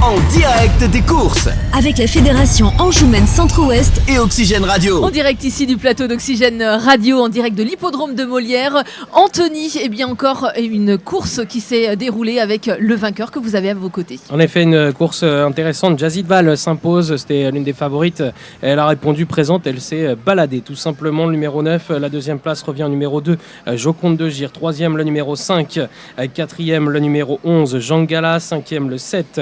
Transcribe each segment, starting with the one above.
en direct des courses. Avec la Fédération Anjoumaine Centre-Ouest et Oxygène Radio. En direct ici du plateau d'Oxygène Radio, en direct de l'hippodrome de Molière. Anthony, et bien encore une course qui s'est déroulée avec le vainqueur que vous avez à vos côtés. En effet, une course intéressante. Jazidval s'impose, c'était l'une des favorites. Elle a répondu présente, elle s'est baladée tout simplement. Le numéro 9, la deuxième place revient au numéro 2, Joconde de Gire. Troisième, le numéro 5. Quatrième, le numéro 11, Jean Gala. Cinquième, le 7,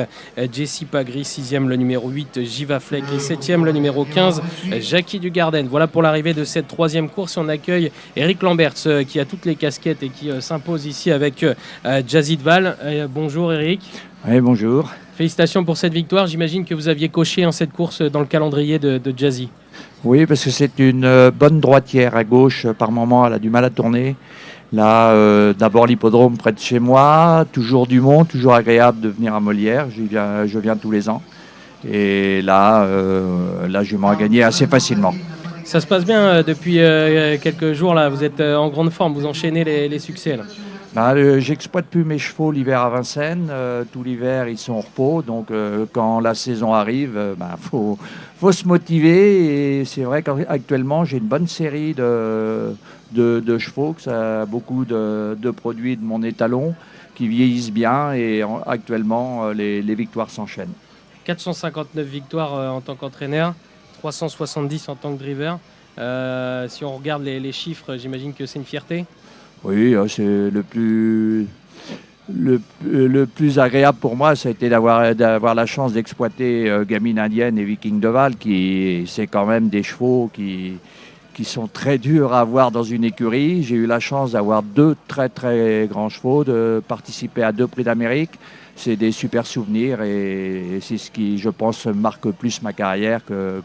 Jessie Pagri. Sixième, le numéro 8, Jiva Fleck. Et septième, le numéro 15, Jackie Dugarden. Voilà pour l'arrivée de cette troisième course. On accueille Eric Lamberts qui a toutes les casquettes et qui s'impose ici avec Jazidval. Bonjour Eric. Oui, bonjour. Félicitations pour cette victoire. J'imagine que vous aviez coché cette course dans le calendrier de Jazzy. Oui, parce que c'est une bonne droitière à gauche. Par moment, elle a du mal à tourner. Là, d'abord l'hippodrome près de chez moi, toujours du monde, toujours agréable de venir à Molière. Je viens tous les ans. Et là, je m'en gagner assez facilement. Ça se passe bien depuis quelques jours. Là. Vous êtes en grande forme, vous enchaînez les succès. Là. J'exploite plus mes chevaux l'hiver à Vincennes. Tout l'hiver, ils sont au repos. Donc, quand la saison arrive, faut se motiver. Et c'est vrai qu'actuellement, j'ai une bonne série de chevaux. Que ça a beaucoup de produits de mon étalon qui vieillissent bien. Et actuellement, les victoires s'enchaînent. 459 victoires en tant qu'entraîneur, 370 en tant que driver. Si on regarde les chiffres, j'imagine que c'est une fierté. Oui, c'est le plus agréable pour moi, ça a été d'avoir la chance d'exploiter Gamine Indienne et Viking de Val, c'est quand même des chevaux qui sont très durs à avoir dans une écurie. J'ai eu la chance d'avoir 2 très très grands chevaux, de participer à 2 prix d'Amérique. C'est des super souvenirs et c'est ce qui, je pense, marque plus ma carrière que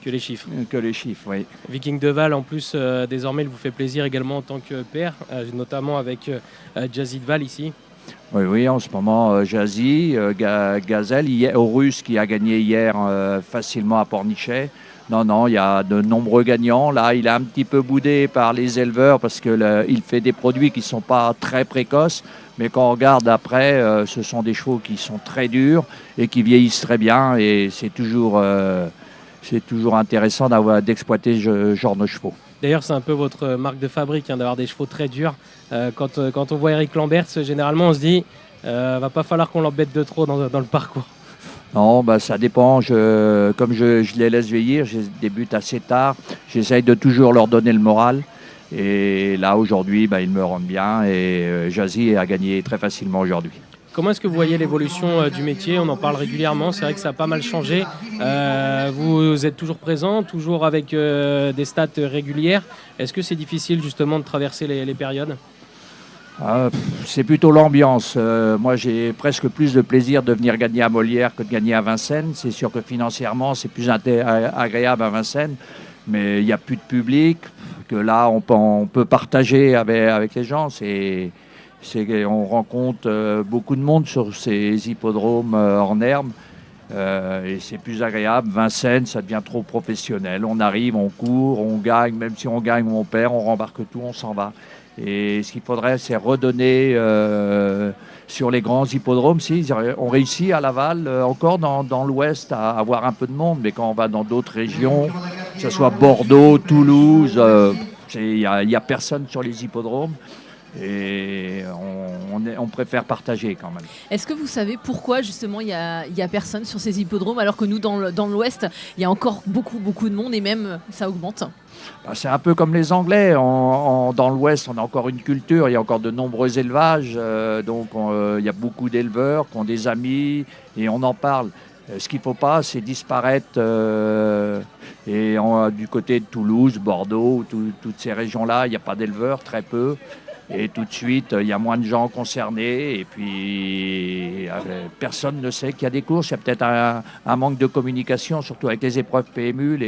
les chiffres. Que les chiffres, oui. Viking de Val, en plus, désormais, il vous fait plaisir également en tant que père, notamment avec Jazidval ici. Oui, en ce moment, Jazzy, Gazelle, Horus qui a gagné hier facilement à Pornichet. Non, il y a de nombreux gagnants. Là, il est un petit peu boudé par les éleveurs parce qu'il fait des produits qui ne sont pas très précoces. Mais quand on regarde après, ce sont des chevaux qui sont très durs et qui vieillissent très bien. Et c'est toujours intéressant d'exploiter ce genre de chevaux. D'ailleurs, c'est un peu votre marque de fabrique d'avoir des chevaux très durs. Quand on voit Eric Lamberts, généralement, on se dit va pas falloir qu'on l'embête de trop dans le parcours. Non, ça dépend. Comme je les laisse vieillir, je débute assez tard. J'essaye de toujours leur donner le moral. Et là, aujourd'hui, ils me rendent bien. Et Jazzy a gagné très facilement aujourd'hui. Comment est-ce que vous voyez l'évolution du métier ? On en parle régulièrement. C'est vrai que ça a pas mal changé. Vous êtes toujours présent, toujours avec des stats régulières. Est-ce que c'est difficile justement de traverser les périodes ? C'est plutôt l'ambiance. Moi, j'ai presque plus de plaisir de venir gagner à Molière que de gagner à Vincennes. C'est sûr que financièrement, c'est plus agréable à Vincennes, mais il n'y a plus de public. Que là, on peut partager avec les gens. On rencontre beaucoup de monde sur ces hippodromes en herbe. Et c'est plus agréable. Vincennes, ça devient trop professionnel. On arrive, on court, on gagne. Même si on gagne ou on perd, on rembarque tout, on s'en va. Et ce qu'il faudrait, c'est redonner sur les grands hippodromes. On réussit à Laval, encore dans l'Ouest, à avoir un peu de monde. Mais quand on va dans d'autres régions, que ce soit Bordeaux, Toulouse, il n'y a personne sur les hippodromes. Et on préfère partager quand même. Est-ce que vous savez pourquoi justement il y a personne sur ces hippodromes alors que nous dans l'Ouest il y a encore beaucoup de monde et même ça augmente? C'est un peu comme les Anglais. Dans l'Ouest, on a encore une culture, il y a encore de nombreux élevages. Donc il y a beaucoup d'éleveurs qui ont des amis et on en parle. Ce qu'il ne faut pas, c'est disparaître du côté de Toulouse, Bordeaux, toutes ces régions-là, il n'y a pas d'éleveurs, très peu. Et tout de suite, il y a moins de gens concernés. Et puis, personne ne sait qu'il y a des courses. Il y a peut-être un manque de communication, surtout avec les épreuves PMU.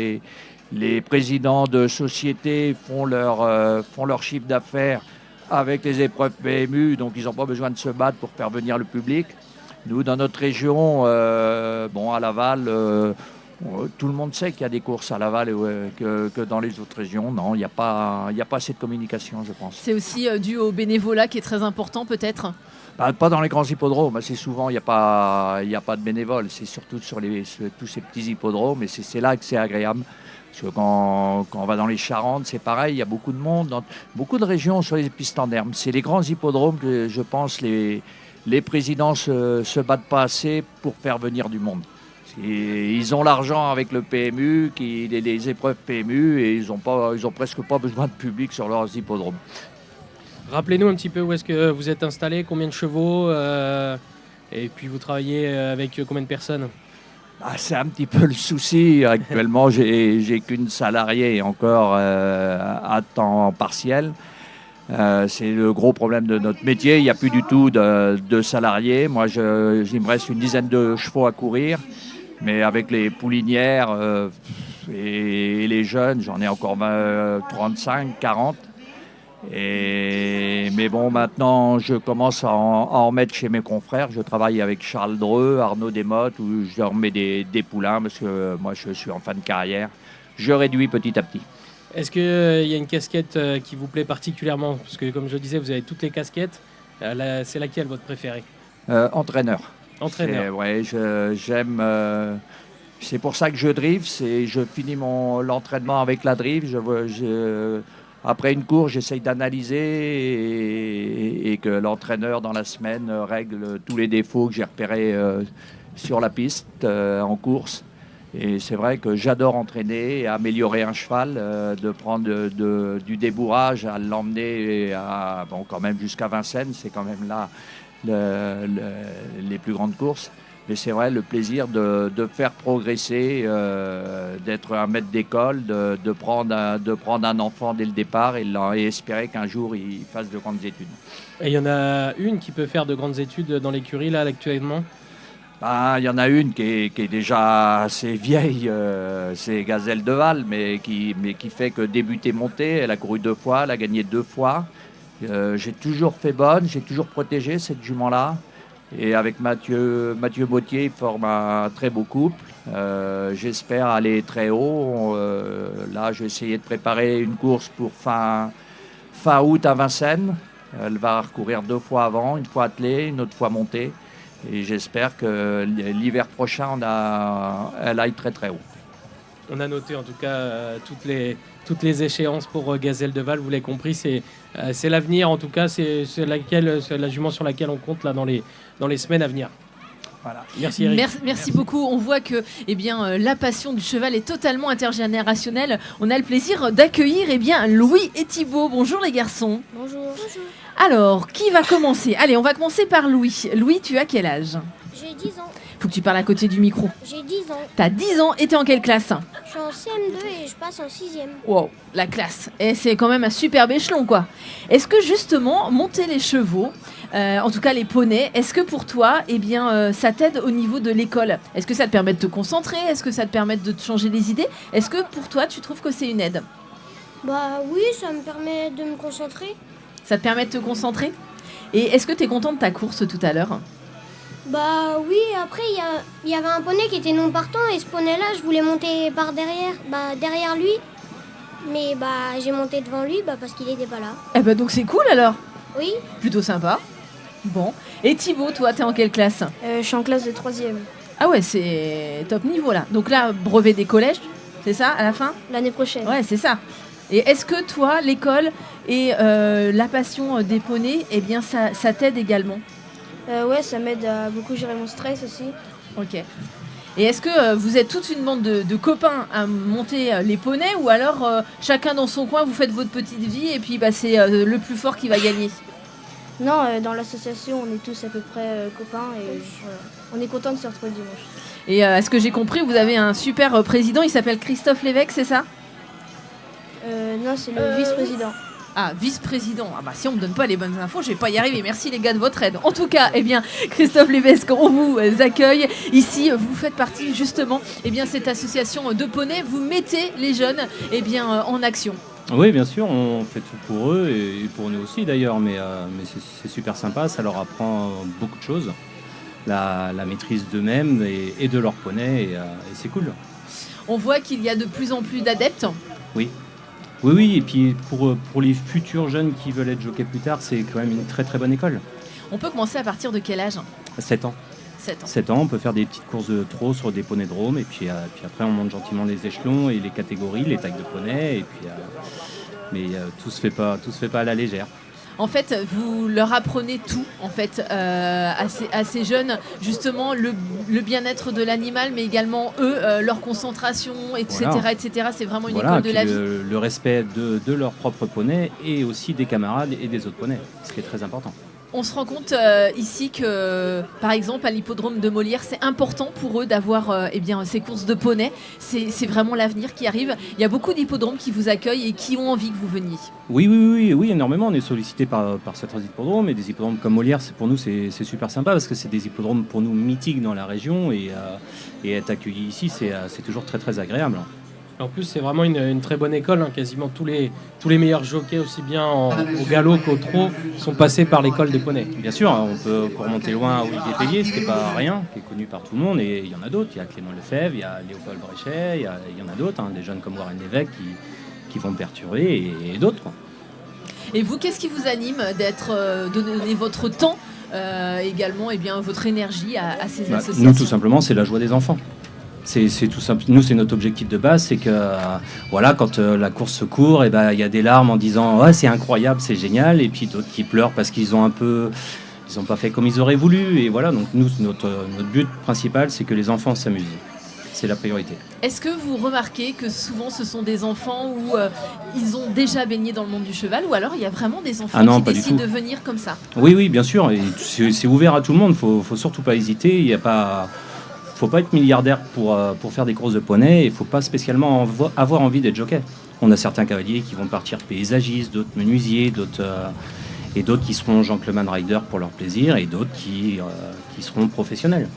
Les présidents de sociétés font leur chiffre d'affaires avec les épreuves PMU. Donc, ils n'ont pas besoin de se battre pour faire venir le public. Nous, dans notre région, à Laval, Tout le monde sait qu'il y a des courses à Laval que dans les autres régions. Non, il n'y a pas assez de communication, je pense. C'est aussi dû au bénévolat qui est très important peut-être. Pas dans les grands hippodromes. C'est souvent, il n'y a pas de bénévoles. C'est surtout sur tous ces petits hippodromes. Et c'est là que c'est agréable. Parce que quand on va dans les Charentes, c'est pareil. Il y a beaucoup de monde dans beaucoup de régions sur les pistes en herbe. C'est les grands hippodromes que, je pense, les présidents se battent pas assez pour faire venir du monde. Ils ont l'argent avec le PMU, les épreuves PMU, et ils ont presque pas besoin de public sur leurs hippodromes. Rappelez-nous un petit peu où est-ce que vous êtes installé, combien de chevaux, et puis vous travaillez avec combien de personnes? C'est un petit peu le souci. Actuellement, j'ai qu'une salariée encore à temps partiel. C'est le gros problème de notre métier. Il n'y a plus du tout de salariés. Moi, il me reste une dizaine de chevaux à courir. Mais avec les poulinières et les jeunes, j'en ai encore 35, 40. Mais bon, maintenant, je commence à en mettre chez mes confrères. Je travaille avec Charles Dreux, Arnaud Desmottes, où je leur mets des poulains parce que moi, je suis en fin de carrière. Je réduis petit à petit. Est-ce qu'il y a une casquette qui vous plaît particulièrement? Parce que, comme je disais, vous avez toutes les casquettes. C'est laquelle votre préférée? Entraîneur. Entraîneur. Ouais, j'aime. C'est pour ça que je drive. Je finis l'entraînement avec la drive. Après une course, j'essaye d'analyser et que l'entraîneur dans la semaine règle tous les défauts que j'ai repérés sur la piste en course. Et c'est vrai que j'adore entraîner et améliorer un cheval, de prendre du débourrage à l'emmener quand même jusqu'à Vincennes. C'est quand même là les plus grandes courses. Mais c'est vrai, le plaisir de faire progresser, d'être un maître d'école, de prendre un enfant dès le départ et espérer qu'un jour il fasse de grandes études. Et il y en a une qui peut faire de grandes études dans l'écurie là actuellement? Il y en a une qui est déjà assez vieille, c'est Gazelle de Val, mais qui fait que débuter, monter. Elle a couru 2 fois, elle a gagné 2 fois. J'ai toujours fait bonne, j'ai toujours protégé cette jument-là. Et avec Mathieu Bautier, il forme un très beau couple. J'espère aller très haut. Là, je vais essayer de préparer une course pour fin août à Vincennes. Elle va recourir 2 fois avant, une fois attelée, une autre fois montée. Et j'espère que l'hiver prochain, elle aille très très haut. On a noté en tout cas toutes les échéances pour Gazelle de Val, vous l'avez compris, c'est l'avenir en tout cas, c'est la jument sur laquelle on compte là dans les semaines à venir. Voilà. Merci Eric. Merci beaucoup. On voit que la passion du cheval est totalement intergénérationnelle. On a le plaisir d'accueillir Louis et Thibaut. Bonjour les garçons. Bonjour. Alors, qui va commencer? Allez, on va commencer par Louis. Louis, tu as quel âge? J'ai 10 ans. Faut que tu parles à côté du micro. J'ai 10 ans. T'as 10 ans et t'es en quelle classe? Je suis en CM2 et je passe en 6e. Wow, la classe. Et c'est quand même un superbe échelon, quoi. Est-ce que justement, monter les chevaux, en tout cas les poneys, est-ce que pour toi, ça t'aide au niveau de l'école? Est-ce que ça te permet de te concentrer? Est-ce que ça te permet de te changer les idées? Est-ce que pour toi, tu trouves que c'est une aide? Bah oui, ça me permet de me concentrer. Ça te permet de te concentrer? Et est-ce que tu es content de ta course tout à l'heure? Bah oui, après il y avait un poney qui était non partant et ce poney-là, je voulais monter par derrière lui. Mais j'ai monté devant lui parce qu'il était pas là. Donc c'est cool alors? Oui. Plutôt sympa. Bon. Et Thibaut, toi, t'es en quelle classe? Je suis en classe de 3e. Ah ouais, c'est top niveau là. Donc là, brevet des collèges, c'est ça à la fin? L'année prochaine. Ouais, c'est ça. Et est-ce que toi, l'école et la passion des poneys, ça t'aide également? Ouais, ça m'aide à beaucoup gérer mon stress aussi. Ok. Et est-ce que vous êtes toute une bande de copains à monter les poneys ou alors chacun dans son coin, vous faites votre petite vie et puis c'est le plus fort qui va gagner? Non, dans l'association, on est tous à peu près copains et on est content de se retrouver dimanche. Et est-ce que j'ai compris, vous avez un super président, il s'appelle Christophe Lévesque, c'est ça? Non, c'est le vice-président. Ah, vice-président. Ah si on me donne pas les bonnes infos, je vais pas y arriver. Merci les gars de votre aide. En tout cas, Christophe Lévesque, on vous accueille. Ici, vous faites partie justement, cette association de poneys. Vous mettez les jeunes, en action. Oui, bien sûr, on fait tout pour eux et pour nous aussi d'ailleurs, mais c'est super sympa, ça leur apprend beaucoup de choses, la maîtrise d'eux-mêmes et de leurs poneys, et c'est cool. On voit qu'il y a de plus en plus d'adeptes. Oui. Oui, et puis pour les futurs jeunes qui veulent être jockeys plus tard, c'est quand même une très très bonne école. On peut commencer à partir de quel âge ? 7 ans. 7 ans. 7 ans, on peut faire des petites courses de trot sur des poneys de Rome, et puis après on monte gentiment les échelons et les catégories, les tailles de poneys, et puis tout se fait pas à la légère. En fait, vous leur apprenez tout, en fait, à ces jeunes, justement, le bien-être de l'animal, mais également eux, leur concentration, etc., Voilà. etc. C'est vraiment une Voilà, école de la vie. le respect de leur propre poney et aussi des camarades et des autres poneys, ce qui est très important. On se rend compte ici que, par exemple, à l'hippodrome de Molière, c'est important pour eux d'avoir ces courses de poney. C'est vraiment l'avenir qui arrive. Il y a beaucoup d'hippodromes qui vous accueillent et qui ont envie que vous veniez. Oui, énormément. On est sollicité par certains hippodromes, et des hippodromes comme Molière, pour nous, c'est super sympa parce que c'est des hippodromes pour nous mythiques dans la région, et être accueilli ici, c'est toujours très très agréable. En plus, c'est vraiment une très bonne école. Quasiment tous les meilleurs jockeys, aussi bien au galop qu'au trot, sont passés par l'école des poneys. Bien sûr, on peut remonter loin à Olivier Pellier, ce qui n'est pas rien, qui est connu par tout le monde, et il y en a d'autres. Il y a Clément Lefebvre, il y a Léopold Bréchet, il y en a d'autres, des jeunes comme Warren Lévesque qui vont perturber, et d'autres, quoi. Et vous, qu'est-ce qui vous anime de donner votre temps, également, votre énergie à ces associations ? Nous, tout simplement, c'est la joie des enfants. C'est tout simple. Nous, c'est notre objectif de base, c'est que quand la course se court, il y a des larmes en disant c'est incroyable, c'est génial, et puis d'autres qui pleurent parce qu'ils ont pas fait comme ils auraient voulu, et voilà. Donc nous, notre but principal, c'est que les enfants s'amusent. C'est la priorité. Est-ce que vous remarquez que souvent ce sont des enfants où ils ont déjà baigné dans le monde du cheval, ou alors il y a vraiment des enfants qui décident de venir comme ça ? Oui, bien sûr. Et c'est ouvert à tout le monde. Faut surtout pas hésiter. Il faut pas être milliardaire pour faire des courses de poney. Il faut pas spécialement avoir envie d'être jockey. On a certains cavaliers qui vont partir paysagistes, d'autres menuisiers, et d'autres qui seront gentleman rider pour leur plaisir, et d'autres qui seront professionnels.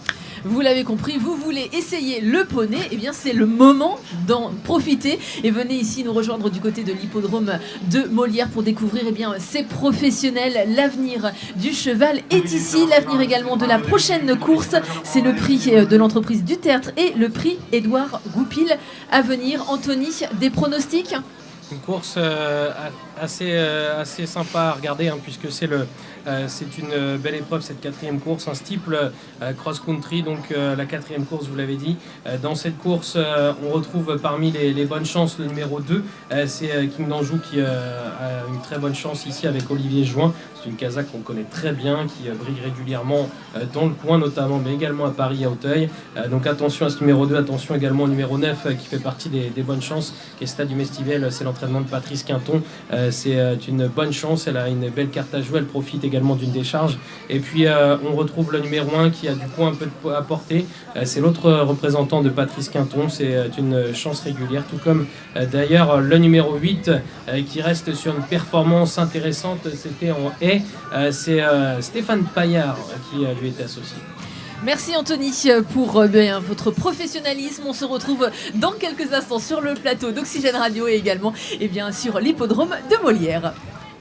Vous l'avez compris, vous voulez essayer le poney, c'est le moment d'en profiter et venez ici nous rejoindre du côté de l'hippodrome de Molière pour découvrir ces professionnels. L'avenir du cheval est ici, l'avenir également de la prochaine course. C'est le prix de l'entreprise du Tertre et le prix Édouard Goupil à venir. Anthony, des pronostics ? Une course assez sympa à regarder, puisque c'est une belle épreuve, cette quatrième course, un steeple cross-country, donc la quatrième course, vous l'avez dit. Dans cette course, on retrouve parmi les bonnes chances le numéro 2, c'est King d'Anjou qui a une très bonne chance ici avec Olivier Join. C'est une Kazakh qu'on connaît très bien, qui brille régulièrement dans le coin notamment, mais également à Paris, à Auteuil. Donc attention à ce numéro 2, attention également au numéro 9 qui fait partie des bonnes chances, qui est Stade du Mestivel, c'est l'entraînement de Patrice Quinton. C'est une bonne chance, elle a une belle carte à jouer, elle profite également d'une décharge. Et puis on retrouve le numéro 1 qui a du coup un peu de poids à porter. C'est l'autre représentant de Patrice Quinton, c'est une chance régulière, tout comme d'ailleurs le numéro 8 qui reste sur une performance intéressante, c'était en haie, c'est Stéphane Paillard qui lui est associé. Merci Anthony pour votre professionnalisme. On se retrouve dans quelques instants sur le plateau d'Oxygène Radio et également sur l'hippodrome de Molière.